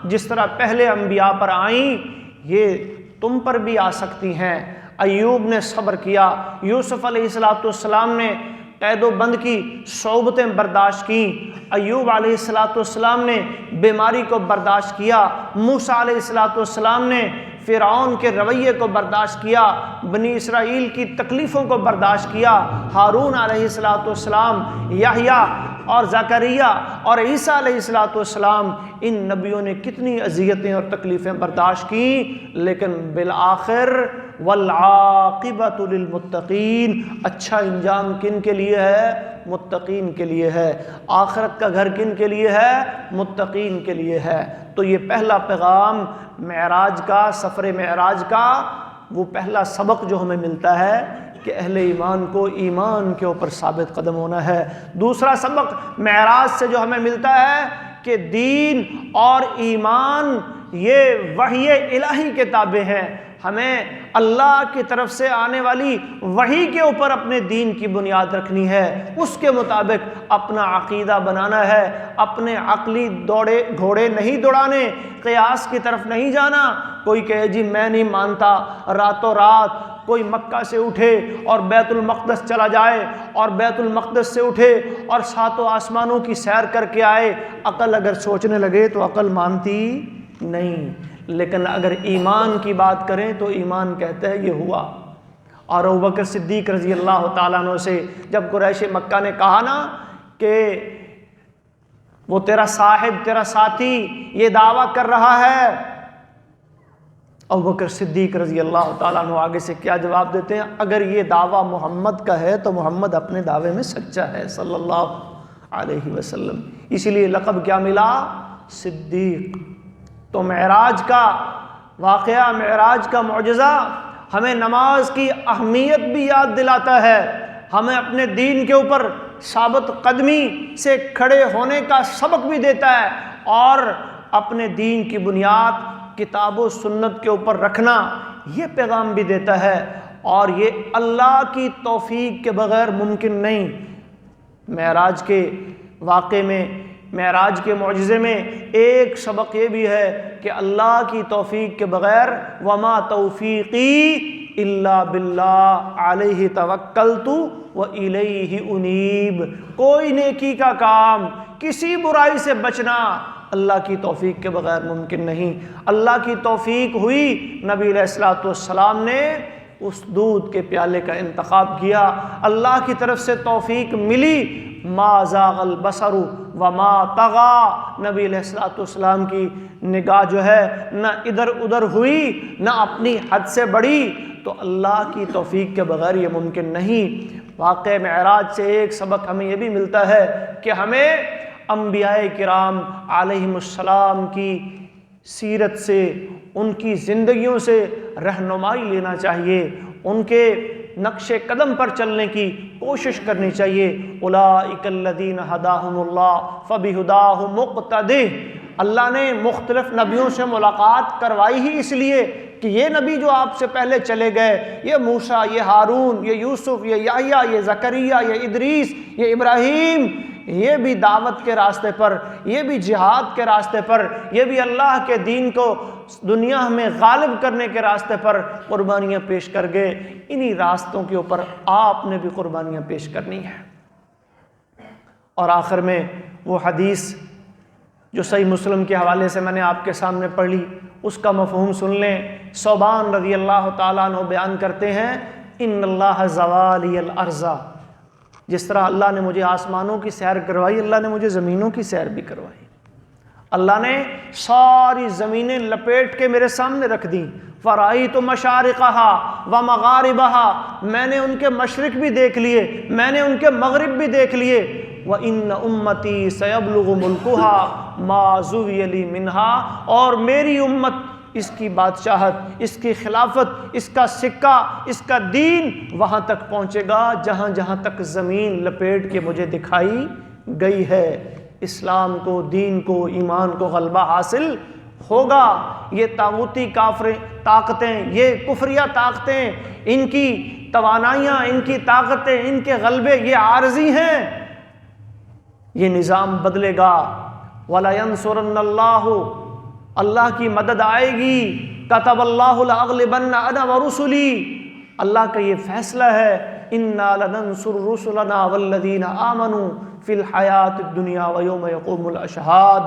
جس طرح پہلے انبیاء پر آئیں، یہ تم پر بھی آ سکتی ہیں۔ ایوب نے صبر کیا، یوسف علیہ السلام نے قید و بند کی صعوبتیں برداشت کیں، ایوب علیہ السلام نے بیماری کو برداشت کیا، موسیٰ علیہ السلام نے فرعون کے رویے کو برداشت کیا، بنی اسرائیل کی تکلیفوں کو برداشت کیا، ہارون علیہ السلام، یحییٰ اور زکریا اور عیسیٰ علیہ السلام، ان نبیوں نے کتنی اذیتیں اور تکلیفیں برداشت کیں، لیکن بالآخر والعاقبۃ للمتقین، اچھا انجام کن کے لیے ہے؟ متقین کے لیے ہے۔ آخرت کا گھر کن کے لیے ہے؟ متقین کے لیے ہے۔ تو یہ پہلا پیغام معراج کا، سفر معراج کا وہ پہلا سبق جو ہمیں ملتا ہے کہ اہل ایمان کو ایمان کے اوپر ثابت قدم ہونا ہے۔ دوسرا سبق معراج سے جو ہمیں ملتا ہے کہ دین اور ایمان یہ وحی الہی کے تابع ہیں۔ ہمیں اللہ کی طرف سے آنے والی وحی کے اوپر اپنے دین کی بنیاد رکھنی ہے، اس کے مطابق اپنا عقیدہ بنانا ہے، اپنے عقلی گھوڑے نہیں دوڑانے، قیاس کی طرف نہیں جانا۔ کوئی کہے جی میں نہیں مانتا، راتوں رات کوئی مکہ سے اٹھے اور بیت المقدس چلا جائے اور بیت المقدس سے اٹھے اور ساتوں آسمانوں کی سیر کر کے آئے، عقل اگر سوچنے لگے تو عقل مانتی نہیں، لیکن اگر ایمان کی بات کریں تو ایمان کہتا ہے یہ ہوا۔ اور ابوبکر صدیق رضی اللہ تعالیٰ عنہ سے جب قریش مکہ نے کہا نا کہ وہ تیرا صاحب، تیرا ساتھی یہ دعویٰ کر رہا ہے، ابوبکر صدیق رضی اللہ تعالیٰ عنہ آگے سے کیا جواب دیتے ہیں؟ اگر یہ دعویٰ محمد کا ہے تو محمد اپنے دعوے میں سچا ہے صلی اللہ علیہ وسلم، اسی لیے لقب کیا ملا؟ صدیق۔ تو معراج کا واقعہ، معراج کا معجزہ ہمیں نماز کی اہمیت بھی یاد دلاتا ہے، ہمیں اپنے دین کے اوپر ثابت قدمی سے کھڑے ہونے کا سبق بھی دیتا ہے، اور اپنے دین کی بنیاد کتاب و سنت کے اوپر رکھنا یہ پیغام بھی دیتا ہے، اور یہ اللہ کی توفیق کے بغیر ممکن نہیں۔ معراج کے واقعے میں، معراج کے معجزے میں ایک سبق یہ بھی ہے کہ اللہ کی توفیق کے بغیر وما توفیقی الا باللہ علیہ توکلت والیہ انیب، کوئی نیکی کا کام، کسی برائی سے بچنا اللہ کی توفیق کے بغیر ممکن نہیں۔ اللہ کی توفیق ہوئی، نبی علیہ الصلوۃ والسلام نے اس دودھ کے پیالے کا انتخاب کیا، اللہ کی طرف سے توفیق ملی، ما زاغ البصر وما طغى، نبی علیہ الصلوۃ والسلام کی نگاہ جو ہے نہ ادھر ادھر ہوئی نہ اپنی حد سے بڑھی، تو اللہ کی توفیق کے بغیر یہ ممکن نہیں۔ واقعہ معراج سے ایک سبق ہمیں یہ بھی ملتا ہے کہ ہمیں انبیاء کرام علیہم السلام کی سیرت سے، ان کی زندگیوں سے رہنمائی لینا چاہیے، ان کے نقش قدم پر چلنے کی کوشش کرنی چاہیے۔ اولئک الذین ھداھم اللہ فبھداہ مقتدہ، اللہ نے مختلف نبیوں سے ملاقات کروائی ہی اس لیے کہ یہ نبی جو آپ سے پہلے چلے گئے، یہ موسیٰ، یہ ہارون، یہ یوسف، یہ یحییٰ، یہ زکریا، یہ ادریس، یہ ابراہیم، یہ بھی دعوت کے راستے پر، یہ بھی جہاد کے راستے پر، یہ بھی اللہ کے دین کو دنیا میں غالب کرنے کے راستے پر قربانیاں پیش کر گئے۔ انہی راستوں کے اوپر آپ نے بھی قربانیاں پیش کرنی ہیں۔ اور آخر میں وہ حدیث جو صحیح مسلم کے حوالے سے میں نے آپ کے سامنے پڑھ لی، اس کا مفہوم سن لیں۔ ثوبان رضی اللہ تعالیٰ عنہ بیان کرتے ہیں، ان اللہ زوالی الارض، جس طرح اللہ نے مجھے آسمانوں کی سیر کروائی، اللہ نے مجھے زمینوں کی سیر بھی کروائی۔ اللہ نے ساری زمینیں لپیٹ کے میرے سامنے رکھ دیں۔ فرأیت مشارقہا و مغاربہا، میں نے ان کے مشرق بھی دیکھ لیے، میں نے ان کے مغرب بھی دیکھ لیے۔ وَإِنَّ أُمَّتِي سَيَبْلُغُ مُلْكُهَا مَا زُوِيَ لِي مِنْهَا، اور میری امت، اس کی بادشاہت، اس کی خلافت، اس کا سکہ، اس کا دین وہاں تک پہنچے گا جہاں جہاں تک زمین لپیٹ کے مجھے دکھائی گئی ہے۔ اسلام کو، دین کو، ایمان کو غلبہ حاصل ہوگا۔ یہ طاغوتی کافر طاقتیں، یہ کفریہ طاقتیں، ان کی توانائیاں، ان کی طاقتیں، ان کے غلبے یہ عارضی ہیں، یہ نظام بدلے گا۔ وَلَيَنْصُرَنَّ اللَّهُ، اللہ کی مدد آئے گی۔ كَتَبَ اللَّهُ لَأَغْلِبَنَّ أَنَا وَرُسُلِي، اللہ کا یہ فیصلہ ہے، إِنَّا لَنَنْصُرُ رُسُلَنَا وَالَّذِينَ آمَنُوا فِي الْحَيَاةِ الدُّنْيَا وَيَوْمَ يَقُومُ الْأَشْهَادُ۔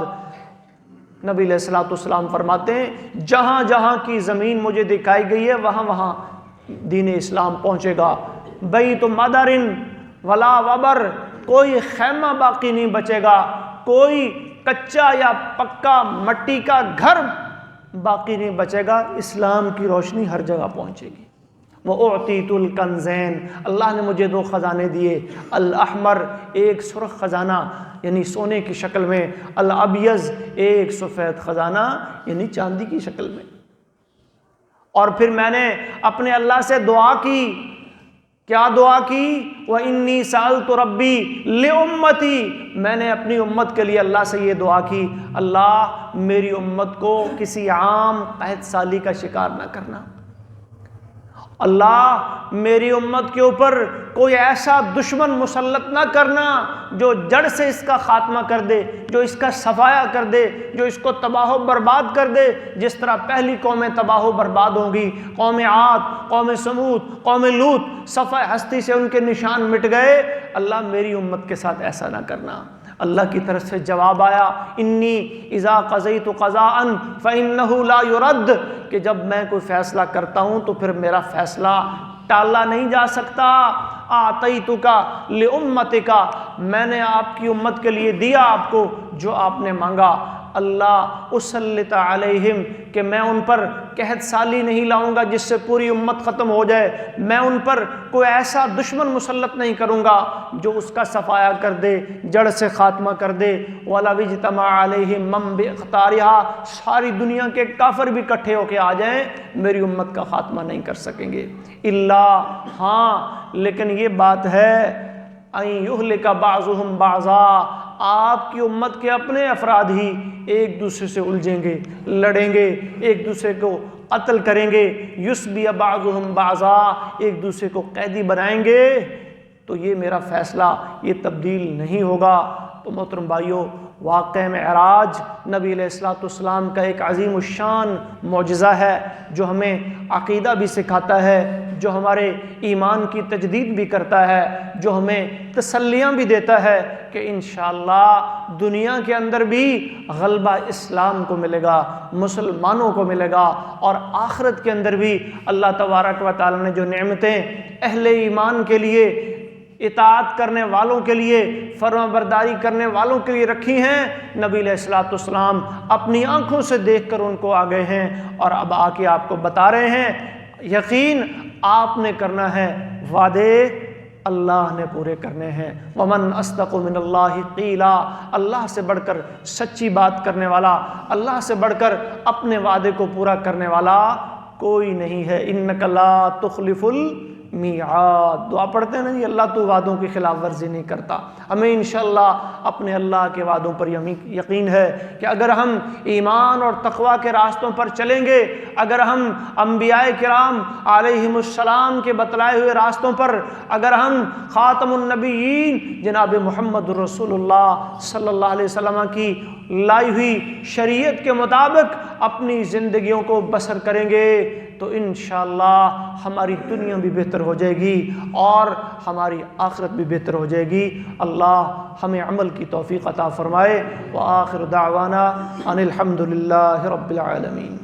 نبی علیہ الصلوۃ والسلام فرماتے ہیں، جہاں جہاں کی زمین مجھے دکھائی گئی ہے وہاں وہاں دین اسلام پہنچے گا۔ بیت مدر ولا وبر، کوئی خیمہ باقی نہیں بچے گا، کوئی کچا یا پکا مٹی کا گھر باقی نہیں بچے گا، اسلام کی روشنی ہر جگہ پہنچے گی۔ وَأُعْطِيتُ الْكَنْزَيْنِ، اللہ نے مجھے 2 خزانے دیے، الاحمر، ایک سرخ خزانہ یعنی سونے کی شکل میں، الابیض، ایک سفید خزانہ یعنی چاندی کی شکل میں۔ اور پھر میں نے اپنے اللہ سے دعا کی، کیا دعا کی؟ وَإِنِّي سَأَلْتُ رَبِّي لِأُمَّتِي، میں نے اپنی امت کے لیے اللہ سے یہ دعا کی، اللہ میری امت کو کسی عام قحط سالی کا شکار نہ کرنا، اللہ میری امت کے اوپر کوئی ایسا دشمن مسلط نہ کرنا جو جڑ سے اس کا خاتمہ کر دے، جو اس کا صفایا کر دے، جو اس کو تباہ و برباد کر دے، جس طرح پہلی قومیں تباہ و برباد ہوں گی، قوم عاد، قوم سمود، قوم لوط، صفحہ ہستی سے ان کے نشان مٹ گئے، اللہ میری امت کے ساتھ ایسا نہ کرنا۔ اللہ کی طرف سے جواب آیا، انی اذا قضیت قضاء فانہ لا یرد، کہ جب میں کوئی فیصلہ کرتا ہوں تو پھر میرا فیصلہ ٹالا نہیں جا سکتا۔ اعطیتک لامتک، میں نے آپ کی امت کے لیے دیا آپ کو جو آپ نے مانگا۔ اللہ اسلط علیہم، کہ میں ان پر قحط سالی نہیں لاؤں گا جس سے پوری امت ختم ہو جائے، میں ان پر کوئی ایسا دشمن مسلط نہیں کروں گا جو اس کا صفایا کر دے، جڑ سے خاتمہ کر دے۔ وَلَوِ اجْتَمَعَ عَلَيْهِمْ مَن بِإِخْطَارِهَا، ساری دنیا کے کافر بھی اکٹھے ہو کے آ جائیں میری امت کا خاتمہ نہیں کر سکیں گے، اللہ، ہاں لیکن یہ بات ہے اَن يُهْلِكَ بَعْضُهُمْ بَعْضًا، آپ کی امت کے اپنے افراد ہی ایک دوسرے سے الجھیں گے، لڑیں گے، ایک دوسرے کو قتل کریں گے، یُسْبِیَ بَعْضُهُمْ بَعْضًا، ایک دوسرے کو قیدی بنائیں گے، تو یہ میرا فیصلہ یہ تبدیل نہیں ہوگا۔ تو محترم بھائیو، واقعہ معراج نبی علیہ الصلوۃ والسلام کا ایک عظیم الشان معجزہ ہے جو ہمیں عقیدہ بھی سکھاتا ہے، جو ہمارے ایمان کی تجدید بھی کرتا ہے، جو ہمیں تسلیاں بھی دیتا ہے کہ انشاءاللہ دنیا کے اندر بھی غلبہ اسلام کو ملے گا، مسلمانوں کو ملے گا، اور آخرت کے اندر بھی اللہ تبارک و تعالی نے جو نعمتیں اہل ایمان کے لیے، اطاعت کرنے والوں کے لیے، فرما برداری کرنے والوں کے لیے رکھی ہیں، نبی علیہ الصلوۃ والسلام اپنی آنکھوں سے دیکھ کر ان کو آ گئے ہیں، اور اب آ کے آپ کو بتا رہے ہیں۔ یقین آپ نے کرنا ہے، وعدے اللہ نے پورے کرنے ہیں۔ وَمَنْ أَصْدَقُ مِنَ اللَّهِ قِيلًا، اللہ سے بڑھ کر سچی بات کرنے والا، اللہ سے بڑھ کر اپنے وعدے کو پورا کرنے والا کوئی نہیں ہے۔ إِنَّكَ لَا تُخْلِفُ میعاد۔ دعا پڑھتے ہیں نا جی، اللہ تو وعدوں کی خلاف ورزی نہیں کرتا۔ ہمیں انشاءاللہ اپنے اللہ کے وعدوں پر یقین ہے کہ اگر ہم ایمان اور تقوی کے راستوں پر چلیں گے، اگر ہم انبیاء کرام علیہم السلام کے بتلائے ہوئے راستوں پر، اگر ہم خاتم النبیین جناب محمد رسول اللہ صلی اللہ علیہ وسلم کی لائی ہوئی شریعت کے مطابق اپنی زندگیوں کو بسر کریں گے تو انشاءاللہ ہماری دنیا بھی بہتر ہو جائے گی اور ہماری آخرت بھی بہتر ہو جائے گی۔ اللہ ہمیں عمل کی توفیق عطا فرمائے۔ وآخر دعوانا ان الحمد للہ رب العالمین۔